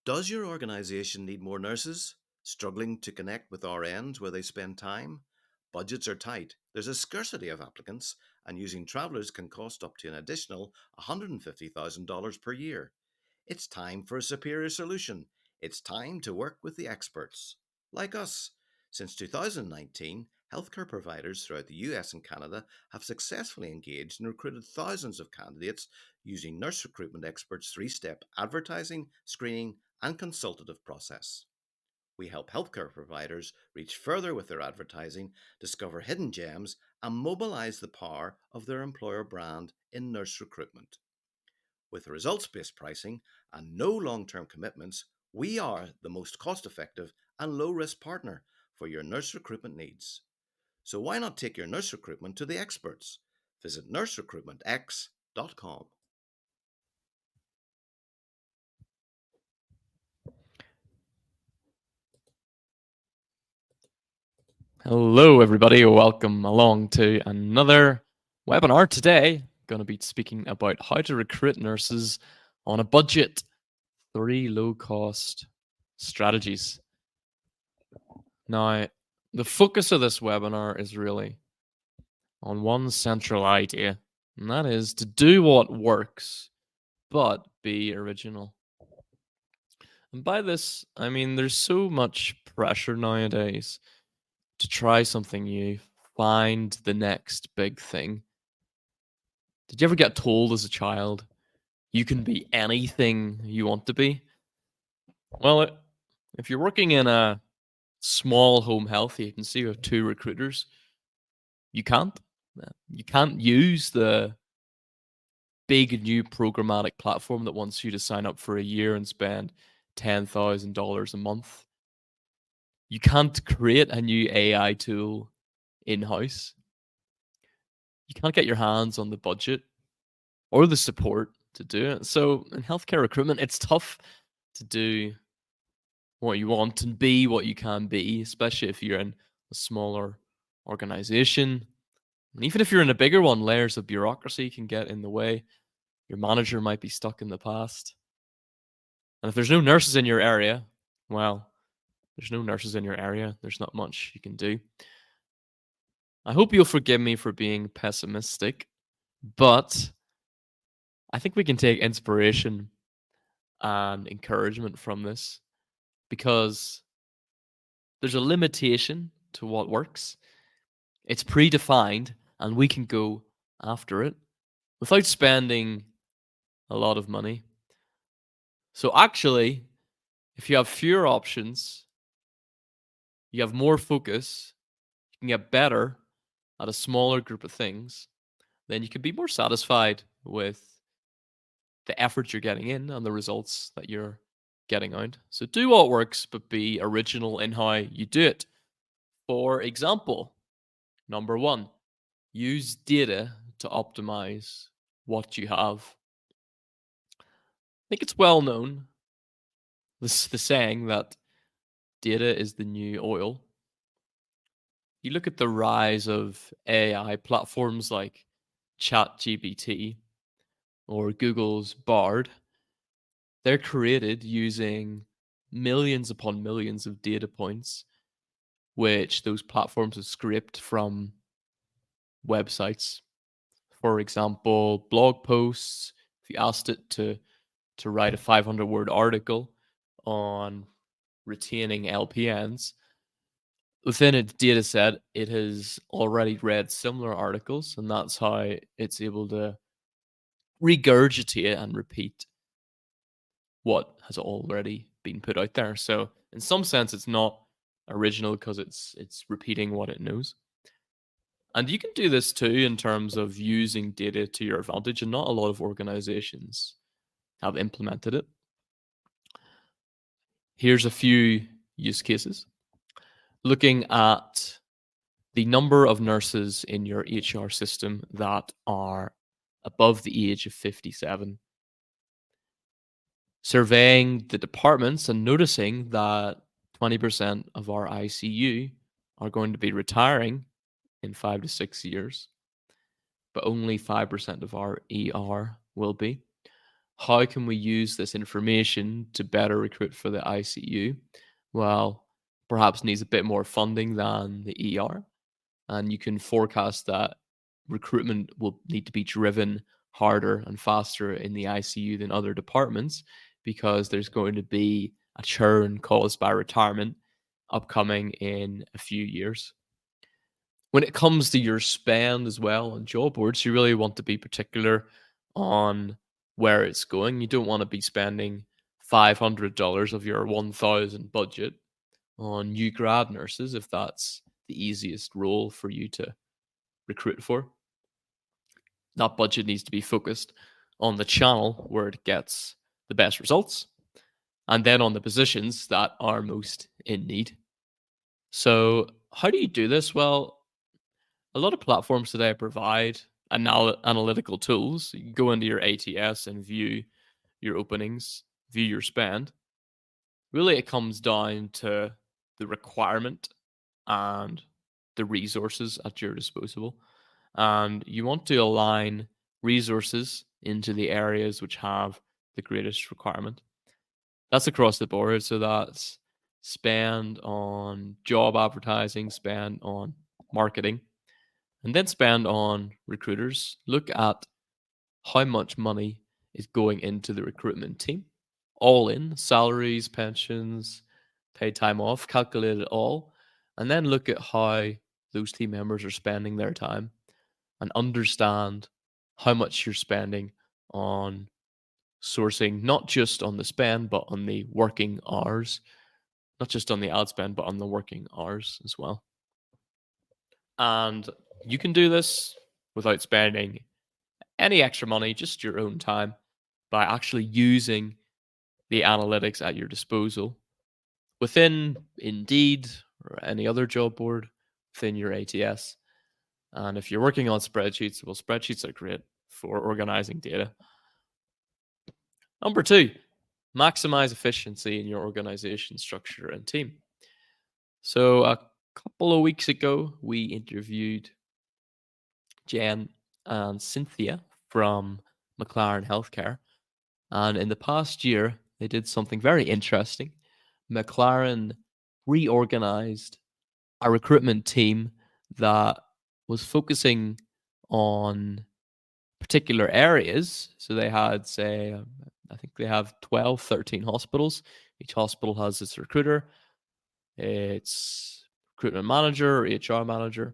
Does your organization need more nurses? Struggling to connect with RNs where they spend time? Budgets are tight, there's a scarcity of applicants, and using travelers can cost up to an additional $150,000 per year. It's time for a superior solution. It's time to work with the experts. Like us. Since 2019, healthcare providers throughout the US and Canada have successfully engaged and recruited thousands of candidates using nurse recruitment experts' three-step advertising, screening, and consultative process. We help healthcare providers reach further with their advertising, discover hidden gems, and mobilize the power of their employer brand in nurse recruitment. With results based pricing and no long term commitments, we are the most cost effective and low risk partner for your nurse recruitment needs. So why not take your nurse recruitment to the experts? Visit nurserecruitmentx.com. Hello, everybody. Welcome along to another webinar. Today, going to be speaking about how to recruit nurses on a budget. 3 low-cost strategies. Now, the focus of this webinar is really on one central idea, and that is to do what works, but be original. And by this, I mean there's so much pressure nowadays to try something new, find the next big thing. Did you ever get told as a child you can be anything you want to be? Well, if you're working in a small home health agency with 2 recruiters, you can't. You can't use the big new programmatic platform that wants you to sign up for a year and spend $10,000 a month. You can't create a new AI tool in-house. You can't get your hands on the budget or the support to do it. So in healthcare recruitment, it's tough to do what you want and be what you can be, especially if you're in a smaller organization. And even if you're in a bigger one, layers of bureaucracy can get in the way. Your manager might be stuck in the past. And if there's no nurses in your area, well, there's no nurses in your area. There's not much you can do. I hope you'll forgive me for being pessimistic, but I think we can take inspiration and encouragement from this because there's a limitation to what works. It's predefined and we can go after it without spending a lot of money. So actually, if you have fewer options, you have more focus, you can get better at a smaller group of things, then you can be more satisfied with the effort you're getting in and the results that you're getting out. So do what works, but be original in how you do it. For example, number 1, use data to optimize what you have. I think it's well known, the saying that data is the new oil. You look at the rise of AI platforms like ChatGPT or Google's Bard, they're created using millions upon millions of data points, which those platforms have scraped from websites. For example, blog posts, if you asked it to write a 500-word article on retaining LPNs, within its data set, it has already read similar articles, and that's how it's able to regurgitate and repeat what has already been put out there. So in some sense, it's not original because it's repeating what it knows. And you can do this too in terms of using data to your advantage, and not a lot of organizations have implemented it. Here's a few use cases. Looking at the number of nurses in your HR system that are above the age of 57. Surveying the departments and noticing that 20% of our ICU are going to be retiring in 5 to 6 years, but only 5% of our ER will be. How can we use this information to better recruit for the ICU? Well, perhaps needs a bit more funding than the ER. And you can forecast that recruitment will need to be driven harder and faster in the ICU than other departments because there's going to be a churn caused by retirement upcoming in a few years. When it comes to your spend as well on job boards, you really want to be particular on where it's going. You don't want to be spending $500 of your 1,000 budget on new grad nurses if that's the easiest role for you to recruit for. That budget needs to be focused on the channel where it gets the best results and then on the positions that are most in need. So, how do you do this? Well, a lot of platforms today provide analytical tools. You can go into your ATS and view your openings, view your spend. Really, it comes down to the requirement and the resources at your disposal. And you want to align resources into the areas which have the greatest requirement. That's across the board. So that's spend on job advertising, spend on marketing, and then spend on recruiters. Look at how much money is going into the recruitment team, all in salaries, pensions, paid time off, calculate it all, and then look at how those team members are spending their time and understand how much you're spending on sourcing, not just on the spend, but on the working hours, not just on the ad spend, but on the working hours as well. And you can do this without spending any extra money, just your own time, by actually using the analytics at your disposal within Indeed or any other job board within your ATS. And if you're working on spreadsheets, well, spreadsheets are great for organizing data. Number two, maximize efficiency in your organization structure and team. So, a couple of weeks ago, we interviewed Jen and Cynthia from McLaren Healthcare. And in the past year, they did something very interesting. McLaren reorganized a recruitment team that was focusing on particular areas. So they had, say, I think they have 12, 13 hospitals. Each hospital has its recruiter, its recruitment manager, or HR manager.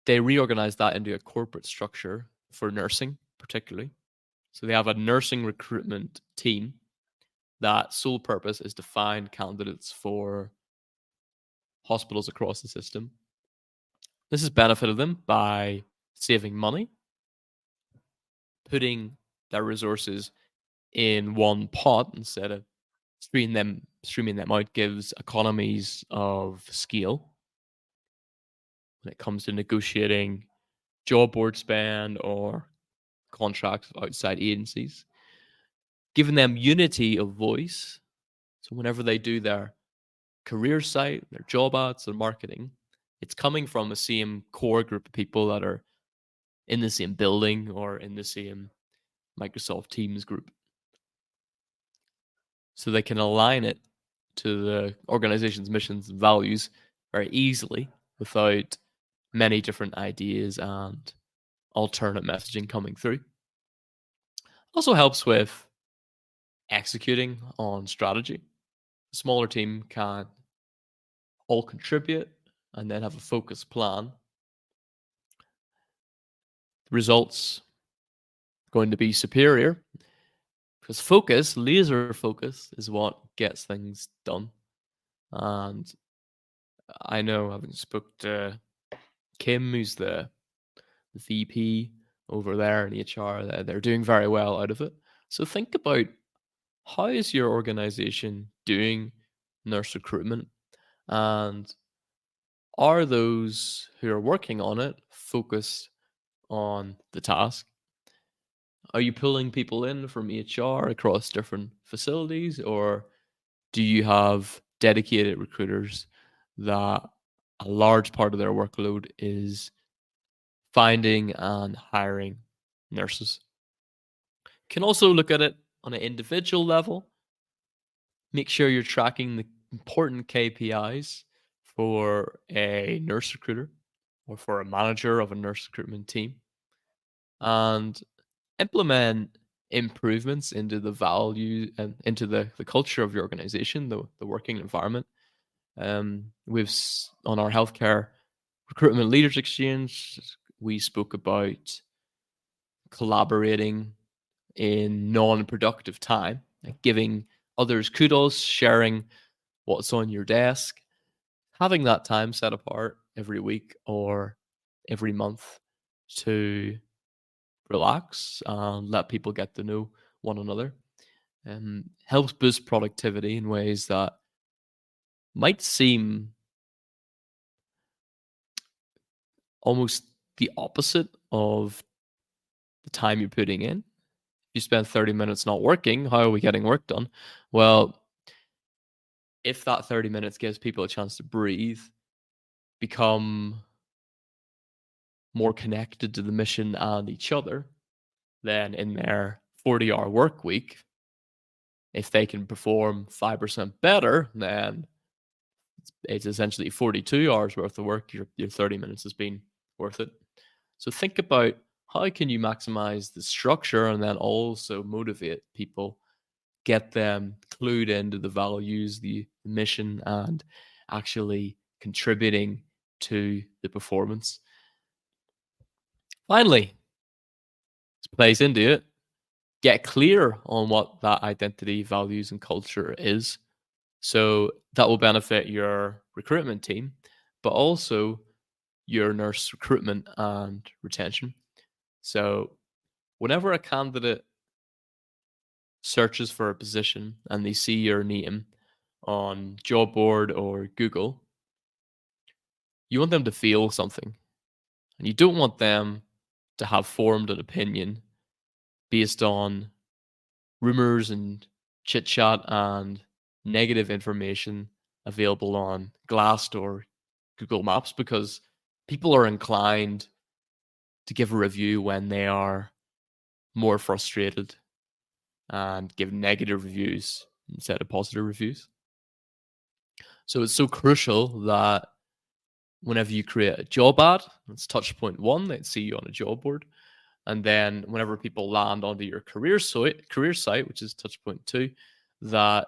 They reorganized that into a corporate structure for nursing, particularly. So they have a nursing recruitment team that sole purpose is to find candidates for hospitals across the system. This has benefited them by saving money, putting their resources in one pot instead of streaming them out gives economies of scale when it comes to negotiating job board spend or contracts with outside agencies, giving them unity of voice. So whenever they do their career site, their job ads, their marketing, it's coming from the same core group of people that are in the same building or in the same Microsoft Teams group. So they can align it to the organization's missions and values very easily without many different ideas and alternate messaging coming through. Also helps with executing on strategy. A smaller team can all contribute and then have a focused plan. The results going to be superior because focus, laser focus, is what gets things done. And I know, having spoke to Kim, who's the VP over there in HR, they're doing very well out of it. So think about, how is your organization doing nurse recruitment? And are those who are working on it focused on the task? Are you pulling people in from HR across different facilities, or do you have dedicated recruiters that a large part of their workload is finding and hiring nurses? Can also look at it on an individual level. Make sure you're tracking the important KPIs for a nurse recruiter or for a manager of a nurse recruitment team, and implement improvements into the value and into the culture of your organization, the working environment. On our healthcare recruitment leaders exchange, we spoke about collaborating in non-productive time, like giving others kudos, sharing what's on your desk, having that time set apart every week or every month to relax and let people get to know one another, helps boost productivity in ways that might seem almost the opposite of the time you're putting in. You spend 30 minutes not working, how are we getting work done? Well, if that 30 minutes gives people a chance to breathe, become more connected to the mission and each other, then in their 40-hour work week, if they can perform 5% better, then it's essentially 42 hours worth of work. Your 30 minutes has been worth it. So think about how can you maximize the structure and then also motivate people, get them clued into the values, the mission, and actually contributing to the performance. Finally, this plays into it. Get clear on what that identity, values, and culture is. So that will benefit your recruitment team, but also your nurse recruitment and retention. So whenever a candidate searches for a position and they see your name on job board or Google, you want them to feel something. And you don't want them to have formed an opinion based on rumors and chit chat and negative information available on Glassdoor, Google Maps, because people are inclined to give a review when they are more frustrated and give negative reviews instead of positive reviews. So it's so crucial that whenever you create a job ad, it's touch point one, they see you on a job board. And then whenever people land onto your career site, which is touch point two, that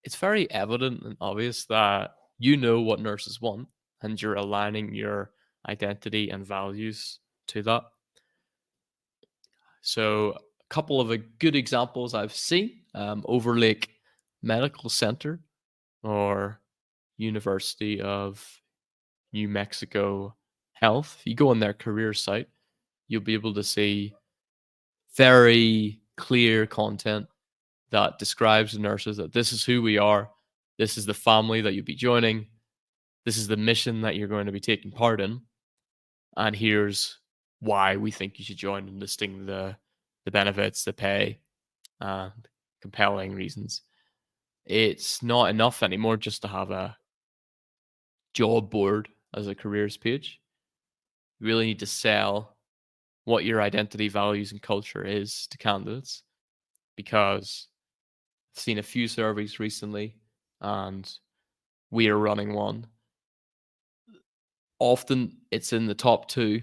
it's very evident and obvious that you know what nurses want and you're aligning your identity and values to that. So, a couple of good examples I've seen, Overlake Medical Center or University of New Mexico Health. If you go on their career site, you'll be able to see very clear content that describes the nurses that this is who we are, this is the family that you'll be joining, this is the mission that you're going to be taking part in, and here's why we think you should join, and listing the benefits, the pay, and compelling reasons. It's not enough anymore just to have a job board as a careers page. You really need to sell what your identity, values, and culture is to candidates, because I've seen a few surveys recently, and we are running one. Often it's in the top two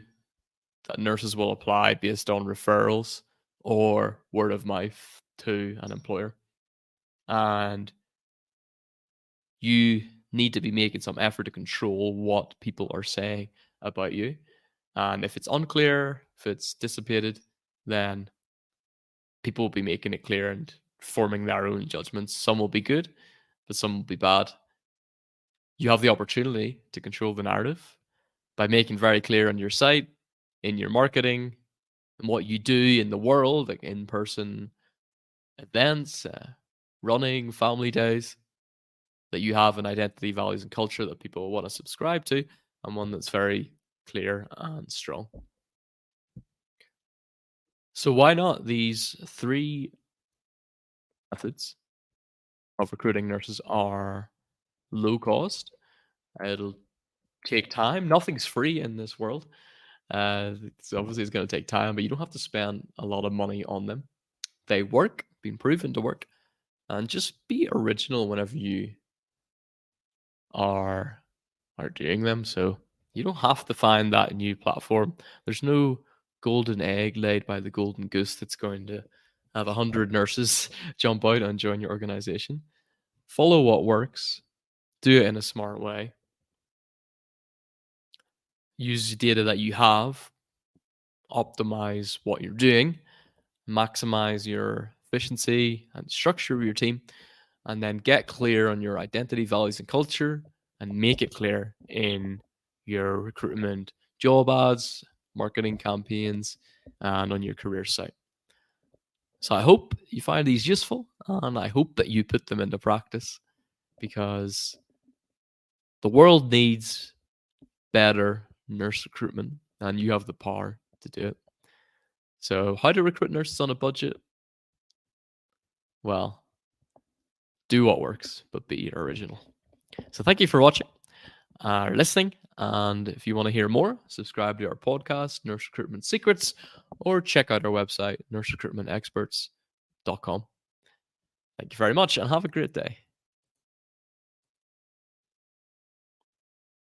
that nurses will apply based on referrals or word of mouth to an employer. And you need to be making some effort to control what people are saying about you. And if it's unclear, if it's dissipated, then people will be making it clear and forming their own judgments. Some will be good, but some will be bad. You have the opportunity to control the narrative by making very clear on your site, in your marketing, and what you do in the world, like in person events, running, family days, that you have an identity, values, and culture that people want to subscribe to, and one that's very clear and strong. So, why not? These three methods of recruiting nurses are low cost. It'll take time. Nothing's free in this world. It's obviously it's going to take time, but you don't have to spend a lot of money on them. They work, been proven to work, and just be original whenever you are doing them. So you don't have to find that new platform. There's no golden egg laid by the golden goose that's going to have 100 nurses jump out and join your organization. Follow what works, do it in a smart way, use the data that you have, optimize what you're doing, maximize your efficiency and structure of your team, and then get clear on your identity, values, and culture, and make it clear in your recruitment job ads, marketing campaigns, and on your career site. So I hope you find these useful, and I hope that you put them into practice, because the world needs better nurse recruitment, and you have the power to do it. So how to recruit nurses on a budget? Well, do what works, but be original. So thank you for watching or listening. And if you want to hear more, subscribe to our podcast, Nurse Recruitment Secrets, or check out our website, nurserecruitmentexperts.com. Thank you very much and have a great day.